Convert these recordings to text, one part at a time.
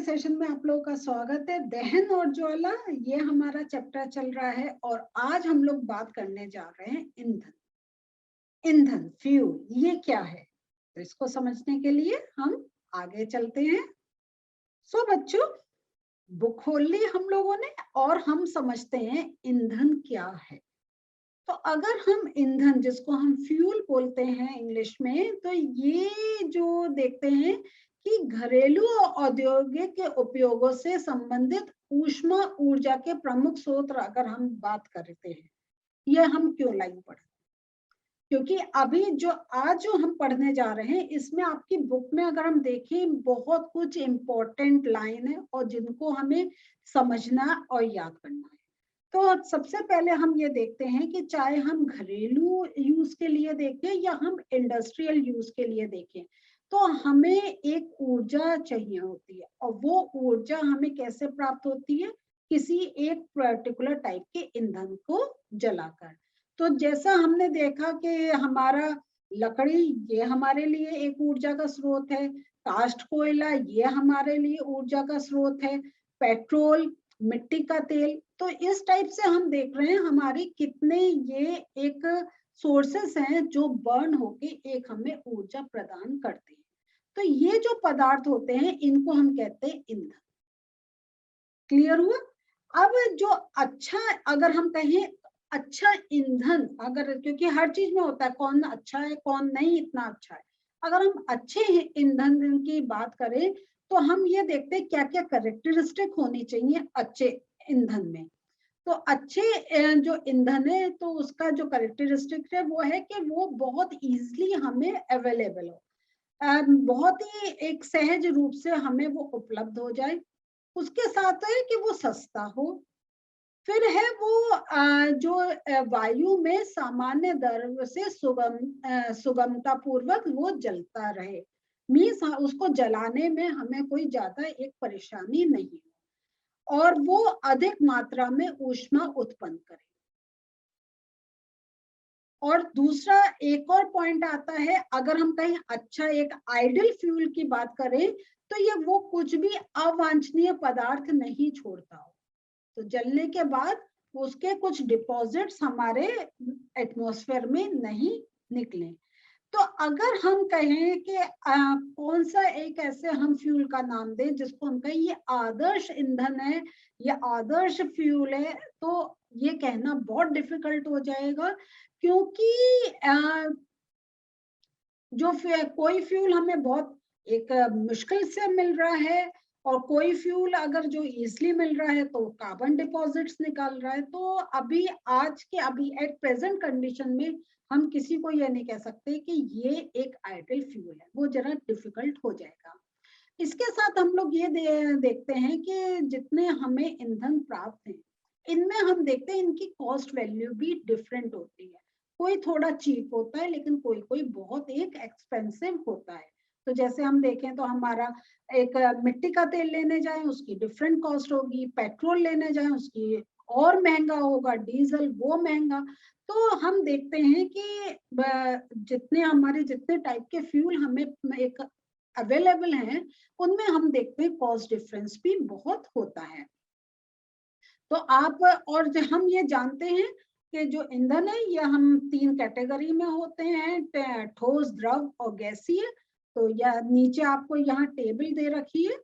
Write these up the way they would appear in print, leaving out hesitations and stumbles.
Session में आप लोगों का स्वागत है। दहन और ज्वाला ये हमारा चैप्टर चल रहा है और आज हम लोग बात करने जा रहे हैं ईंधन। ईंधन फ्यूल ये क्या है, तो इसको समझने के लिए हम आगे चलते हैं। सो बच्चों, बुक खोल ली हम लोगों ने और हम समझते हैं ईंधन क्या है। तो अगर हम ईंधन, जिसको हम फ्यूल बोलते हैं इंग्लिश में, तो ये जो देखते हैं कि घरेलू और औद्योगिक उपयोगों से संबंधित ऊष्मा ऊर्जा के प्रमुख स्रोत अगर हम बात करते हैं, ये हम क्यों लाइन पढ़े, क्योंकि अभी जो आज जो हम पढ़ने जा रहे हैं इसमें आपकी बुक में अगर हम देखें बहुत कुछ इम्पोर्टेंट लाइन है और जिनको हमें समझना और याद करना है। तो सबसे पहले हम ये देखते हैं कि चाहे हम घरेलू यूज के लिए देखें या हम इंडस्ट्रियल यूज के लिए देखें, तो हमें एक ऊर्जा चाहिए होती है और वो ऊर्जा हमें कैसे प्राप्त होती है, किसी एक पर्टिकुलर टाइप के ईंधन को जलाकर। तो जैसा हमने देखा कि हमारा लकड़ी ये हमारे लिए एक ऊर्जा का स्रोत है, कास्ट कोयला ये हमारे लिए ऊर्जा का स्रोत है, पेट्रोल, मिट्टी का तेल। तो इस टाइप से हम देख रहे हैं हमारी कितने ये एक सोर्सेस हैं जो बर्न होके एक हमें ऊर्जा प्रदान करते हैं। तो ये जो पदार्थ होते हैं इनको हम कहते हैं ईंधन। क्लियर हुआ? अब जो अच्छा, अगर हम कहें अच्छा ईंधन, अगर, क्योंकि हर चीज में होता है कौन अच्छा है कौन नहीं इतना अच्छा है, अगर हम अच्छे ईंधन की बात करें तो हम ये देखते हैं क्या क्या कैरेक्टरिस्टिक होनी चाहिए अच्छे ईंधन में। तो अच्छे जो ईंधन है तो उसका जो कैरेक्टरिस्टिक है वो है कि वो बहुत इजीली हमें अवेलेबल हो, बहुत ही एक सहज रूप से हमें वो उपलब्ध हो जाए। उसके साथ है कि वो सस्ता हो। फिर है वो जो वायु में सामान्य दर से सुगमता पूर्वक वो जलता रहे। मीन्स उसको जलाने में हमें कोई ज्यादा एक परेशानी नहीं हो और वो अधिक मात्रा में ऊष्मा उत्पन्न करे। और दूसरा एक और पॉइंट आता है, अगर हम कहीं अच्छा एक आइडल फ्यूल की बात करें तो ये वो कुछ भी अवांछनीय पदार्थ नहीं छोड़ता हो। तो जलने के बाद उसके कुछ डिपॉजिट्स हमारे एटमॉस्फेयर में नहीं निकले। तो अगर हम कहें कि कौन सा एक ऐसे हम फ्यूल का नाम दें जिसको हम कहें ये आदर्श ईंधन है या आदर्श फ्यूल है, तो ये कहना बहुत डिफिकल्ट हो जाएगा। क्योंकि जो कोई फ्यूल हमें बहुत एक मुश्किल से मिल रहा है और कोई फ्यूल अगर जो इजिली मिल रहा है तो कार्बन डिपॉजिट्स निकाल रहा है। तो अभी आज के अभी एट प्रेजेंट कंडीशन में हम किसी को ये नहीं कह सकते कि ये एक आइडल फ्यूल है, वो जरा डिफिकल्ट हो जाएगा। इसके साथ हम लोग ये देखते हैं कि जितने हमें ईंधन प्राप्त हैं इनमें हम देखते हैं इनकी कॉस्ट वैल्यू भी डिफरेंट होती है। कोई थोड़ा चीप होता है लेकिन कोई कोई बहुत एक एक्सपेंसिव होता है। तो जैसे हम देखें तो हमारा एक मिट्टी का तेल लेने जाएं उसकी डिफरेंट कॉस्ट होगी, पेट्रोल लेने जाएं उसकी और महंगा होगा, डीजल वो महंगा। तो हम देखते हैं कि जितने हमारे जितने टाइप के फ्यूल हमें एक अवेलेबल हैं उनमें हम देखते हैं कॉस्ट डिफरेंस भी बहुत होता है। तो आप और हम ये जानते हैं कि जो ईंधन है ये हम तीन कैटेगरी में होते हैं, ठोस, द्रव और गैसीय। तो यह नीचे आपको यहाँ टेबल दे रखी है।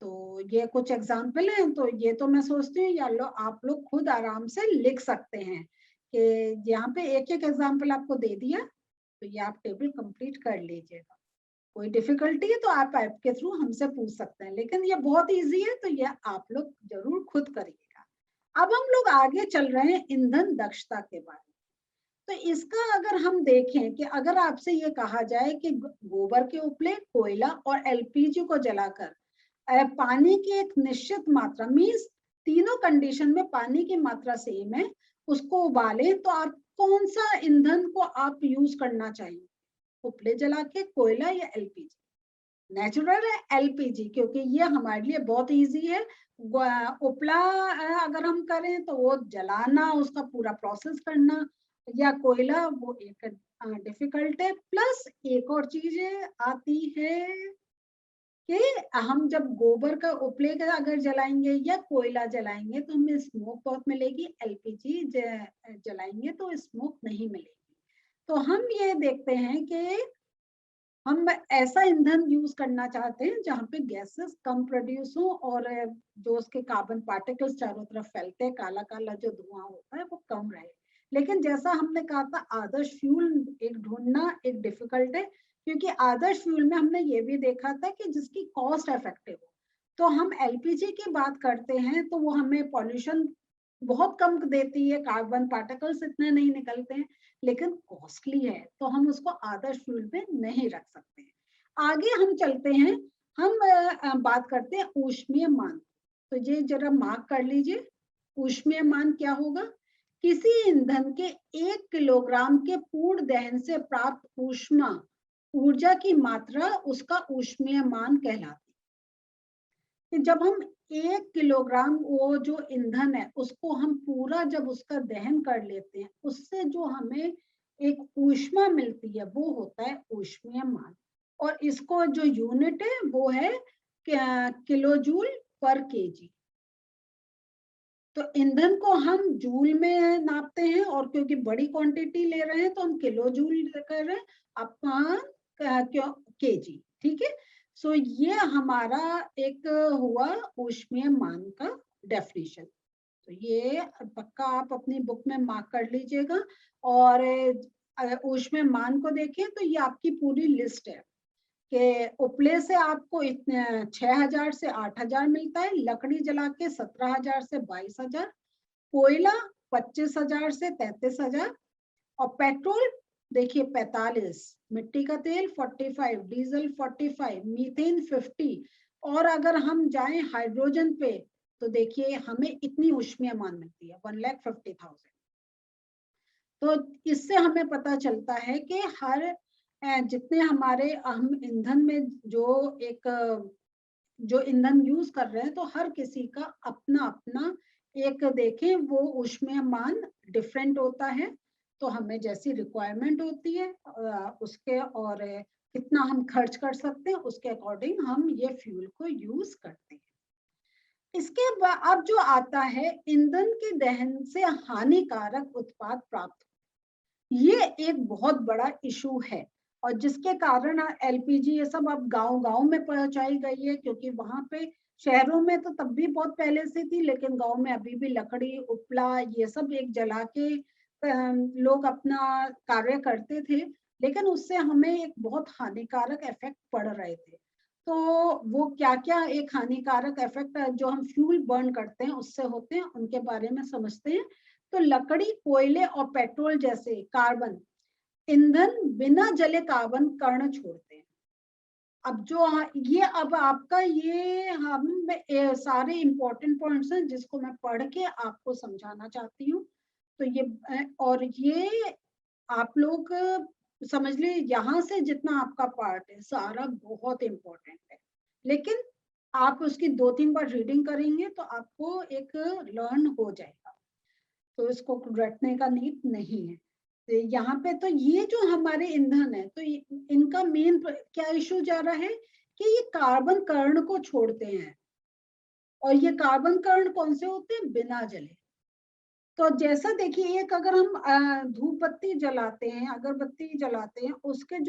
तो ये कुछ एग्जाम्पल हैं, तो ये तो मैं सोचती हूँ या आप लोग खुद आराम से लिख सकते हैं कि यहाँ पे एक एक एग्जाम्पल आपको दे दिया, तो ये आप टेबल कंप्लीट कर लीजिएगा। कोई डिफिकल्टी है तो आप ऐप के थ्रू हमसे पूछ सकते हैं, लेकिन ये बहुत इजी है तो ये आप लोग जरूर खुद करिएगा। अब हम लोग आगे चल रहे हैं ईंधन दक्षता के बारे में। तो इसका अगर हम देखें कि अगर आपसे ये कहा जाए कि गोबर के उपले, कोयला और एलपीजी को जलाकर पानी की एक निश्चित मात्रा, मीन्स तीनों कंडीशन में पानी की मात्रा सेम है, उसको उबालें तो आप कौन सा ईंधन को आप यूज करना चाहिए? उपले जला के, कोयला या एलपीजी? नेचुरल है एलपीजी, क्योंकि ये हमारे लिए बहुत इजी है। उपला अगर हम करें तो वो जलाना, उसका पूरा प्रोसेस करना, या कोयला वो एक डिफिकल्ट है। प्लस एक और चीज आती है कि हम जब गोबर का उपले का अगर जलाएंगे या कोयला जलाएंगे तो हमें स्मोक बहुत मिलेगी, एलपीजी जलाएंगे तो स्मोक नहीं मिलेगी। तो हम ये देखते हैं कि हम ऐसा ईंधन यूज करना चाहते हैं जहाँ पे गैसेस कम प्रोड्यूस हो और जो उसके कार्बन पार्टिकल्स चारों तरफ फैलते हैं, काला काला जो धुआं होता है वो कम रहे। लेकिन जैसा हमने कहा था, आदर्श फ्यूल एक ढूंढना एक डिफिकल्ट है, क्योंकि आदर्श फ्यूल में हमने ये भी देखा था कि जिसकी कॉस्ट इफेक्टिव हो। तो हम एलपीजी की बात करते हैं तो वो हमें पॉल्यूशन बहुत कम देती है, कार्बन पार्टिकल्स इतने नहीं निकलते हैं, लेकिन कॉस्टली है, तो हम उसको आदर्श फ्यूल पे नहीं रख सकते। आगे हम चलते हैं, हम बात करते हैं ऊष्मीय मान। तो ये जरा मार्क कर लीजिए, ऊष्मीय मान क्या होगा? किसी ईंधन के 1 किलोग्राम के पूर्ण दहन से प्राप्त ऊष्मा ऊर्जा की मात्रा उसका ऊष्मीय मान कहलाती है। जब हम 1 किलोग्राम वो जो ईंधन है उसको हम पूरा जब उसका दहन कर लेते हैं, उससे जो हमें एक ऊष्मा मिलती है वो होता है ऊष्मीय मान। और इसको जो यूनिट है वो है किलो जूल पर केजी। तो ईंधन को हम जूल में नापते हैं, और क्योंकि बड़ी क्वांटिटी ले रहे हैं तो हम किलो जूल कर रहे हैं अपॉन क्यों केजी। ठीक है, सो ये हमारा एक हुआ ऊष्मीय मान का डेफिनेशन। तो ये पक्का आप अपनी बुक में मार्क कर लीजिएगा। और ऊष्मीय मान को देखें तो ये आपकी पूरी लिस्ट है कि उपले से आपको इतने 6,000 से 8,000 मिलता है, लकड़ी जला के 17,000 से 22,000, कोयला 25,000 से 33,000, और पेट्रोल देखिए 45, मिट्टी का तेल 45, डीजल 45, मीथेन 50, और अगर हम जाएं हाइड्रोजन पे तो देखिए हमें इतनी ऊष्मीय मान मिलती है 1,50,000। तो इससे हमें पता चलता है कि हर जितने हमारे हम ईंधन में जो एक जो ईंधन यूज कर रहे हैं तो हर किसी का अपना अपना एक देखें वो ऊष्मीय मान डिफरेंट होता है। तो हमें जैसी रिक्वायरमेंट होती है उसके और कितना हम खर्च कर सकते हैं उसके अकॉर्डिंग हम ये फ्यूल को यूज करते हैं। इसके बाद अब जो आता है ईंधन के दहन से हानिकारक उत्पाद प्राप्त, ये एक बहुत बड़ा इशू है। और जिसके कारण एलपीजी ये सब अब गांव-गांव में पहुंचाई गई है, क्योंकि वहां पे शहरों में तो तब भी बहुत पहले से थी, लेकिन गांव में अभी भी लकड़ी उपला ये सब एक जला के लोग अपना कार्य करते थे, लेकिन उससे हमें एक बहुत हानिकारक इफेक्ट पड़ रहे थे। तो वो क्या क्या एक हानिकारक इफेक्ट जो हम फ्यूल बर्न करते हैं उससे होते हैं, उनके बारे में समझते हैं। तो लकड़ी, कोयले और पेट्रोल जैसे कार्बन ईंधन बिना जले कार्बन कण छोड़ते हैं। अब जो ये अब आपका ये हम सारे इंपॉर्टेंट पॉइंट्स हैं जिसको मैं पढ़ के आपको समझाना चाहती हूँ। तो ये और ये आप लोग समझ लीजिए, यहाँ से जितना आपका पार्ट है सारा बहुत इम्पोर्टेंट है, लेकिन आप उसकी 2-3 बार रीडिंग करेंगे तो आपको एक लर्न हो जाएगा, तो इसको रटने का नीड नहीं है। तो यहाँ पे तो ये जो हमारे ईंधन है तो इनका मेन क्या इशू जा रहा है कि ये कार्बन कण को छोड़ते हैं, और ये कार्बन कण कौन से होते हैं? बिना जले। तो जैसा देखिए, एक अगर हम धूप बत्ती जलाते हैं, अगरबत्ती जलाते हैं, उसके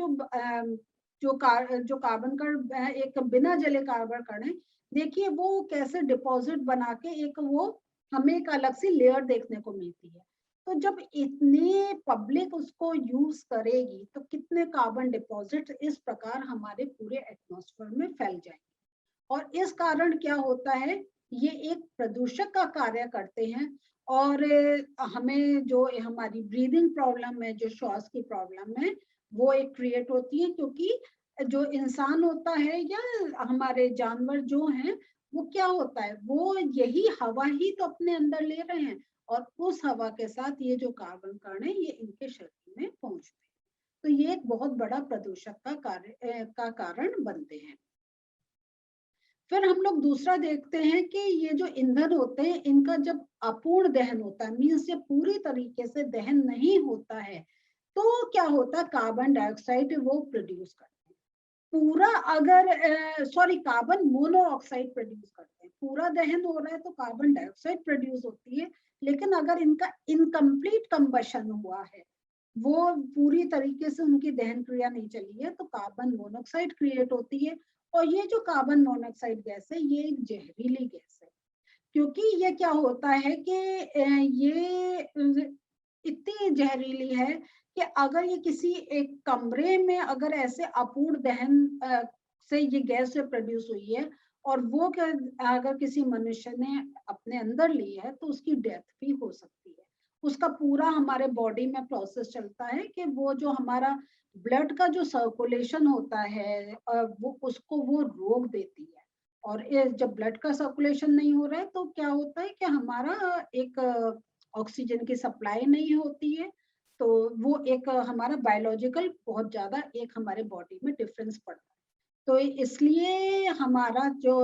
जो कार्बन कण एक बिना जले कार्बन कण है, देखिए वो कैसे डिपॉजिट बना के एक वो हमें एक अलग सी लेयर देखने को मिलती है। तो जब इतने पब्लिक उसको यूज करेगी तो कितने कार्बन डिपॉजिट इस प्रकार हमारे पूरे एटमॉस्फेयर में फैल जाएंगे। और इस कारण क्या होता है, ये एक प्रदूषक का कार्य करते हैं, और हमें जो हमारी ब्रीदिंग प्रॉब्लम है, जो श्वास की प्रॉब्लम है, वो एक क्रिएट होती है, क्योंकि जो इंसान होता है या हमारे जानवर जो हैं, वो क्या होता है, वो यही हवा ही तो अपने अंदर ले रहे हैं, और उस हवा के साथ ये जो कार्बन कण है ये इनके शरीर में पहुंचते हैं। तो ये एक बहुत बड़ा प्रदूषक का कारण बनते हैं। फिर हम लोग दूसरा देखते हैं कि ये जो ईंधन होते हैं इनका जब अपूर्ण दहन होता है, मीन्स ये पूरी तरीके से दहन नहीं होता है, तो क्या होता है, कार्बन डाइऑक्साइड वो प्रोड्यूस करते हैं। पूरा अगर कार्बन मोनोऑक्साइड प्रोड्यूस करते हैं, पूरा दहन हो रहा है तो कार्बन डाइऑक्साइड प्रोड्यूस होती है। लेकिन अगर इनका इनकम्प्लीट कंबशन हुआ है, वो पूरी तरीके से उनकी दहन क्रिया नहीं चली है, तो कार्बन मोनोऑक्साइड क्रिएट होती है। और ये जो कार्बन मोनोऑक्साइड गैस है, ये एक जहरीली गैस है, क्योंकि ये क्या होता है कि ये इतनी जहरीली है कि अगर ये किसी एक कमरे में अगर ऐसे अपूर्ण दहन से ये गैस प्रोड्यूस हुई है और वो अगर किसी मनुष्य ने अपने अंदर ली है, तो उसकी डेथ भी हो सकती है। उसका पूरा हमारे बॉडी में प्रोसेस चलता है कि वो जो हमारा ब्लड का जो सर्कुलेशन होता है वो उसको वो रोक देती है। और जब ब्लड का सर्कुलेशन नहीं हो रहा है तो क्या होता है कि हमारा एक ऑक्सीजन की सप्लाई नहीं होती है, तो वो एक हमारा बायोलॉजिकल बहुत ज्यादा एक हमारे बॉडी में डिफरेंस पड़ता है। तो इसलिए हमारा जो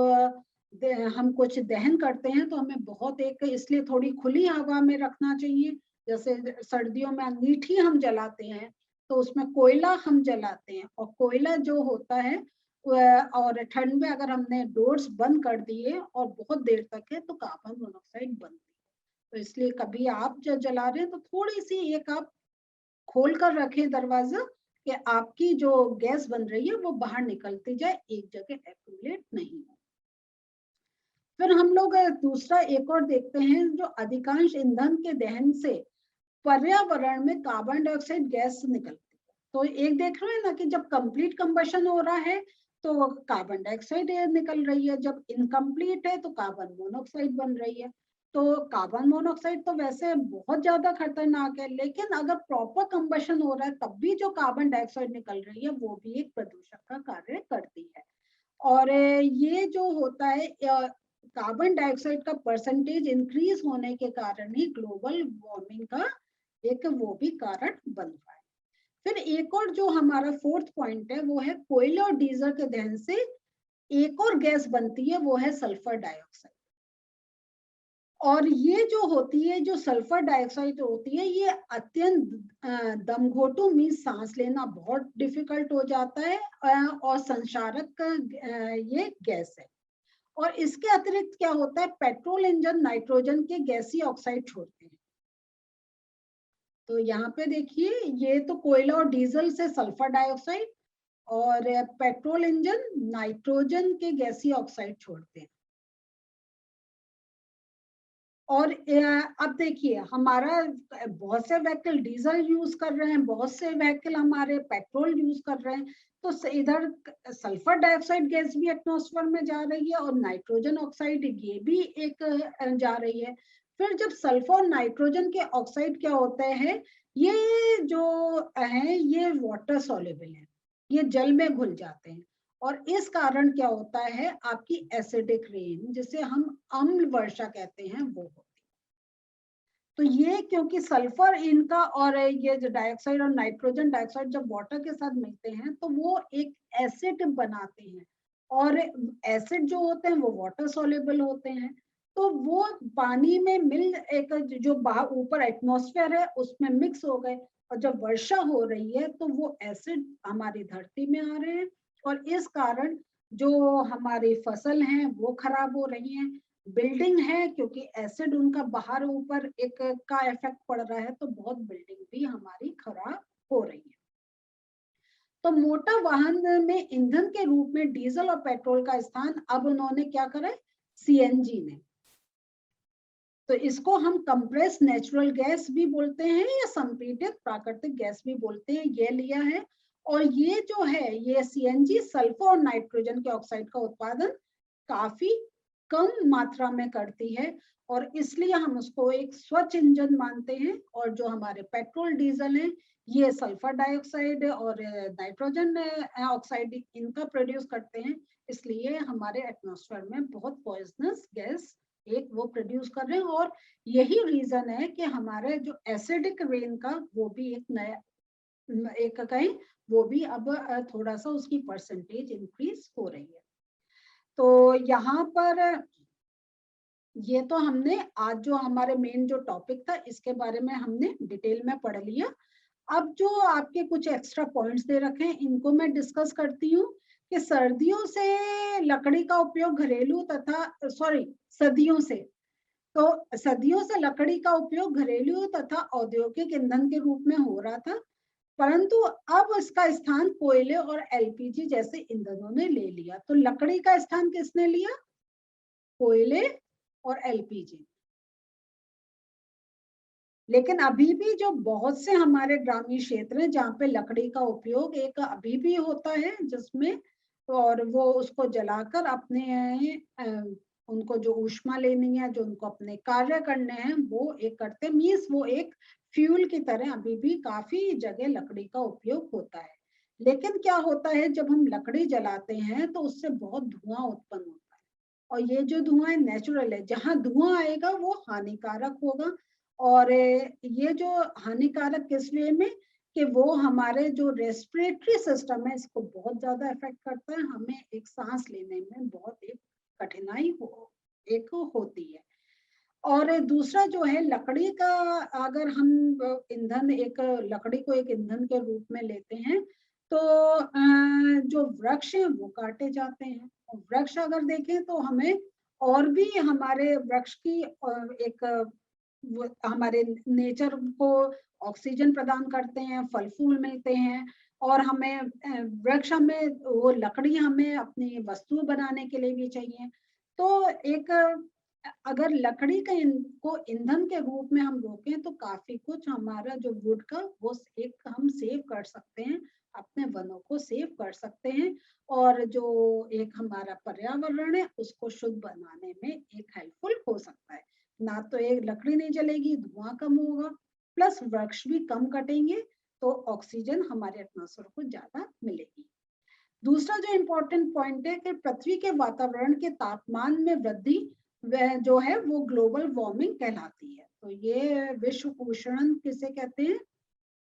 हम कुछ दहन करते हैं तो हमें बहुत एक इसलिए थोड़ी खुली हवा में रखना चाहिए। जैसे सर्दियों में अंगीठी हम जलाते हैं तो उसमें कोयला हम जलाते हैं, और कोयला जो होता है और ठंड में अगर हमने डोर्स बंद कर दिए और बहुत देर तक है तो कार्बन मोनोऑक्साइड बनती है। तो इसलिए कभी आप जब जला रहे हैं तो थोड़ी सी एक आप खोल कर रखें दरवाजा, कि आपकी जो गैस बन रही है वो बाहर निकलती जाए, एक जगह एक्यूमुलेट नहीं हो। फिर हम लोग दूसरा एक और देखते हैं, जो अधिकांश ईंधन के दहन से पर्यावरण में कार्बन डाइऑक्साइड गैस निकलती है। तो एक देख रहे हैं ना कि जब कंप्लीट कंबशन हो रहा है तो कार्बन डाइऑक्साइड निकल रही है, जब इनकम्प्लीट है तो कार्बन मोनोऑक्साइड बन रही है। तो कार्बन मोनोऑक्साइड तो वैसे बहुत ज्यादा खतरनाक है, लेकिन अगर प्रॉपर कंबशन हो रहा है तब भी जो कार्बन डाइऑक्साइड निकल रही है वो भी एक प्रदूषक का कार्य करती है। और ये जो होता है कार्बन डाइऑक्साइड का परसेंटेज इंक्रीज होने के कारण ही ग्लोबल वार्मिंग का एक वो भी कारण बन रहा है। फिर एक और जो हमारा फोर्थ पॉइंट है वो है कोयले और डीजल के दहन से एक और गैस बनती है, वो है सल्फर डाइऑक्साइड। और ये जो होती है, जो सल्फर डाइऑक्साइड होती है, ये अत्यंत दमघोटू मीन्स सांस लेना बहुत डिफिकल्ट हो जाता है और संक्षारक ये गैस है। और इसके अतिरिक्त क्या होता है, पेट्रोल इंजन नाइट्रोजन के गैसीय ऑक्साइड छोड़ते हैं। तो यहाँ पे देखिए, ये तो कोयला और डीजल से सल्फर डाइऑक्साइड, और पेट्रोल इंजन नाइट्रोजन के गैसीय ऑक्साइड छोड़ते हैं। और अब देखिए, हमारा बहुत से व्हीकल डीजल यूज कर रहे हैं, बहुत से व्हीकल हमारे पेट्रोल यूज कर रहे हैं, तो इधर सल्फर डाइऑक्साइड गैस भी एटमॉस्फेयर में जा रही है और नाइट्रोजन ऑक्साइड ये भी एक जा रही है। फिर जब सल्फर और नाइट्रोजन के ऑक्साइड क्या होते हैं, ये जो है ये वाटर सॉल्युबल है, ये जल में घुल जाते हैं। और इस कारण क्या होता है, आपकी एसिडिक रेन, जिसे हम अम्ल वर्षा कहते हैं, वो होती है। तो ये क्योंकि सल्फर इनका और ये जो डाइऑक्साइड और नाइट्रोजन डाइऑक्साइड जब वाटर के साथ मिलते हैं तो वो एक एसिड बनाते हैं, और एसिड जो होते हैं वो वाटर सॉल्युबल होते हैं। तो वो पानी में मिल एक जो बाहर ऊपर एटमॉस्फेयर है उसमें मिक्स हो गए, और जब वर्षा हो रही है तो वो एसिड हमारी धरती में आ रहे हैं, और इस कारण जो हमारी फसल हैं वो खराब हो रही हैं। बिल्डिंग है, क्योंकि एसिड उनका बाहर ऊपर एक का इफेक्ट पड़ रहा है, तो बहुत बिल्डिंग भी हमारी खराब हो रही है। तो मोटर वाहन में ईंधन के रूप में डीजल और पेट्रोल का स्थान अब उन्होंने क्या करा, सीएनजी ने। तो इसको हम कंप्रेस नेचुरल गैस भी बोलते हैं या संपीड़ित प्राकृतिक गैस भी बोलते हैं, ये लिया है। और ये जो है, ये सीएनजी सल्फर और नाइट्रोजन के ऑक्साइड का उत्पादन काफी कम मात्रा में करती है, और इसलिए हम उसको एक स्वच्छ इंजन मानते हैं। और जो हमारे पेट्रोल डीजल है, ये सल्फर डाइऑक्साइड और नाइट्रोजन ऑक्साइड इनका प्रोड्यूस करते हैं, इसलिए हमारे एटमॉस्फेयर में बहुत पॉइजनस गैस एक वो प्रोड्यूस कर रहे हैं। और यही रीजन है कि हमारे जो एसिडिक रेन का वो भी एक नया एक कहीं वो भी अब थोड़ा सा उसकी परसेंटेज इंक्रीज हो रही है। तो यहाँ पर ये तो हमने आज जो हमारे मेन जो टॉपिक था इसके बारे में हमने डिटेल में पढ़ लिया। अब जो आपके कुछ एक्स्ट्रा पॉइंट्स दे रखे हैं इनको मैं डिस्कस करती हूँ कि सर्दियों से लकड़ी का उपयोग घरेलू तथा सदियों से, तो सदियों से लकड़ी का उपयोग घरेलू तथा औद्योगिक ईंधन के रूप में हो रहा था, परंतु अब इसका स्थान कोयले और एलपीजी जैसे ईंधनों ने ले लिया। तो लकड़ी का स्थान किसने लिया? कोयले और एलपीजी। लेकिन अभी भी जो बहुत से हमारे ग्रामीण क्षेत्र हैं जहाँ पे लकड़ी का उपयोग एक अभी भी होता है, जिसमें और वो उसको जलाकर अपने उनको जो ऊष्मा लेनी है, जो उनको अपने कार्य करने हैं, वो एक करते मीन्स वो एक फ्यूल की तरह अभी भी काफी जगह लकड़ी का उपयोग होता है। लेकिन क्या होता है, जब हम लकड़ी जलाते हैं तो उससे बहुत धुआं उत्पन्न होता है, और ये जो धुआं है नेचुरल है, जहाँ धुआं आएगा वो हानिकारक होगा। और ये जो हानिकारक किस वे में, कि वो हमारे जो रेस्पिरेटरी सिस्टम है इसको बहुत ज्यादा इफेक्ट करता है, हमें एक सांस लेने में बहुत एक कठिनाई एक होती है। और दूसरा जो है लकड़ी का, अगर हम ईंधन एक लकड़ी को एक ईंधन के रूप में लेते हैं तो जो वृक्ष हैं वो काटे जाते हैं। और वृक्ष अगर देखें तो हमें और भी हमारे वृक्ष की एक हमारे नेचर को ऑक्सीजन प्रदान करते हैं, फल फूल मिलते हैं, और हमें वृक्ष हमें वो लकड़ी हमें अपनी वस्तु बनाने के लिए भी चाहिए। तो एक अगर लकड़ी का को ईंधन के रूप में हम रोकें तो काफी कुछ हमारा जो वुड का वो एक हम सेव कर सकते हैं, अपने वनों को सेव कर सकते हैं, और जो एक हमारा पर्यावरण है उसको शुद्ध बनाने में एक हेल्पफुल हो सकता है। ना तो एक लकड़ी नहीं जलेगी, धुआं कम होगा, प्लस वृक्ष भी कम कटेंगे, तो ऑक्सीजन हमारे एटमॉस्फेयर को ज्यादा मिलेगी। दूसरा जो इम्पोर्टेंट पॉइंट है कि पृथ्वी के वातावरण के तापमान में वृद्धि वह जो है वो ग्लोबल वार्मिंग कहलाती है। तो ये विश्व उष्णन किसे कहते हैं?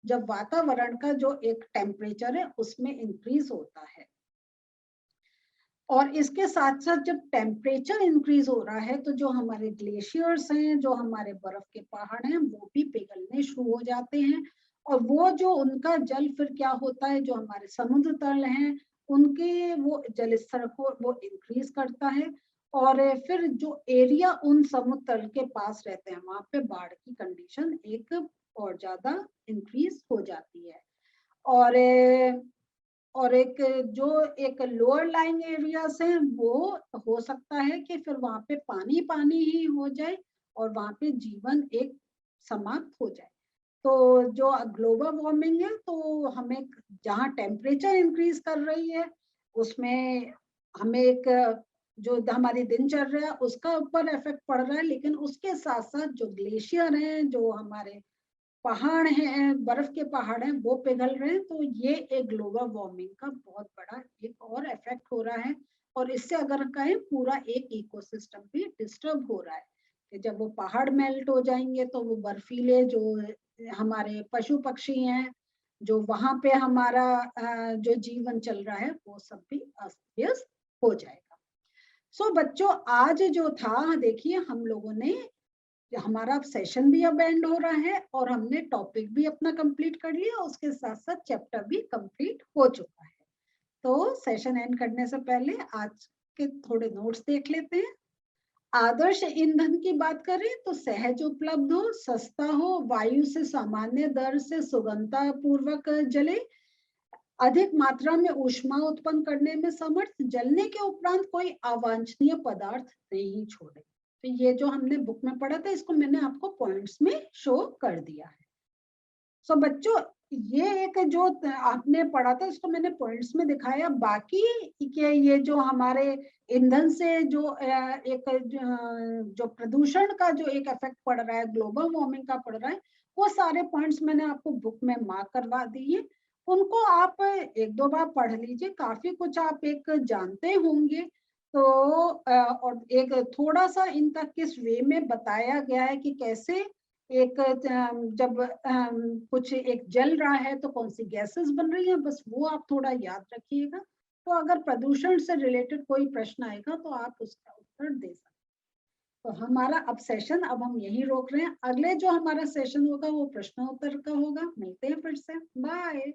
जब वातावरण का जो एक टेम्परेचर है उसमें इंक्रीज होता है। और इसके साथ साथ जब टेम्परेचर इंक्रीज हो रहा है तो जो हमारे ग्लेशियर्स हैं, जो हमारे बर्फ के पहाड़ हैं, वो भी पिघलने शुरू हो जाते हैं, और वो जो उनका जल फिर क्या होता है, जो हमारे समुद्र तल हैं उनके वो जल स्तर को वो इंक्रीज करता है, और फिर जो एरिया उन समुद्र तल के पास रहते हैं वहां पे बाढ़ की कंडीशन एक और ज्यादा इंक्रीज हो जाती है। और एक जो एक लोअर लाइंग एरियाज हैं वो हो सकता है कि फिर वहां पे पानी पानी ही हो जाए और वहां पे जीवन एक समाप्त हो जाए। तो जो ग्लोबल वार्मिंग है तो हमें जहाँ टेम्परेचर इंक्रीज कर रही है उसमें हमें एक जो हमारी दिनचर्या है उसका ऊपर इफेक्ट पड़ रहा है, लेकिन उसके साथ साथ जो ग्लेशियर हैं, जो हमारे पहाड़ हैं, बर्फ के पहाड़ हैं, वो पिघल रहे हैं, तो ये एक ग्लोबल वार्मिंग का बहुत बड़ा एक और इफेक्ट हो रहा है। और इससे अगर कहें पूरा एक इकोसिस्टम भी डिस्टर्ब हो रहा है, कि जब वो पहाड़ मेल्ट हो जाएंगे तो वो बर्फीले जो हमारे पशु पक्षी हैं, जो वहां पे हमारा जो जीवन चल रहा है वो सब भी अस्त व्यस्त हो जाएगा। सो बच्चों, आज जो था देखिए हम लोगों ने, हमारा सेशन भी अब एंड हो रहा है और हमने टॉपिक भी अपना कंप्लीट कर लिया, उसके साथ साथ चैप्टर भी कंप्लीट हो चुका है। तो सेशन एंड करने से पहले आज के थोड़े नोट्स देख लेते हैं। आदर्श ईंधन की बात करें तो सहज उपलब्ध हो, सस्ता हो, वायु से सामान्य दर से सुगमता पूर्वक जले, अधिक मात्रा में ऊष्मा उत्पन्न करने में समर्थ, जलने के उपरांत कोई अवांछनीय पदार्थ नहीं छोड़े। तो ये जो हमने बुक में पढ़ा था इसको मैंने आपको पॉइंट्स में शो कर दिया है। सो बच्चों, ये एक जो आपने पढ़ा था इसको मैंने पॉइंट्स में दिखाया, बाकी के ये जो हमारे ईंधन से जो एक जो प्रदूषण का जो एक इफेक्ट पड़ रहा है, ग्लोबल वार्मिंग का पड़ रहा है, वो सारे पॉइंट्स मैंने आपको बुक में मार्क करवा दिए। उनको आप एक दो बार पढ़ लीजिए, काफी कुछ आप एक जानते होंगे। तो और एक थोड़ा सा इनका किस वे में बताया गया है कि कैसे एक जब कुछ एक जल रहा है तो कौन सी गैसेस बन रही हैं, बस वो आप थोड़ा याद रखिएगा। तो अगर प्रदूषण से रिलेटेड कोई प्रश्न आएगा तो आप उसका उत्तर दे सकते हैं। तो हमारा अब सेशन अब हम यही रोक रहे हैं। अगले जो हमारा सेशन होगा वो प्रश्नोत्तर का होगा। मिलते हैं फिर से। बाय।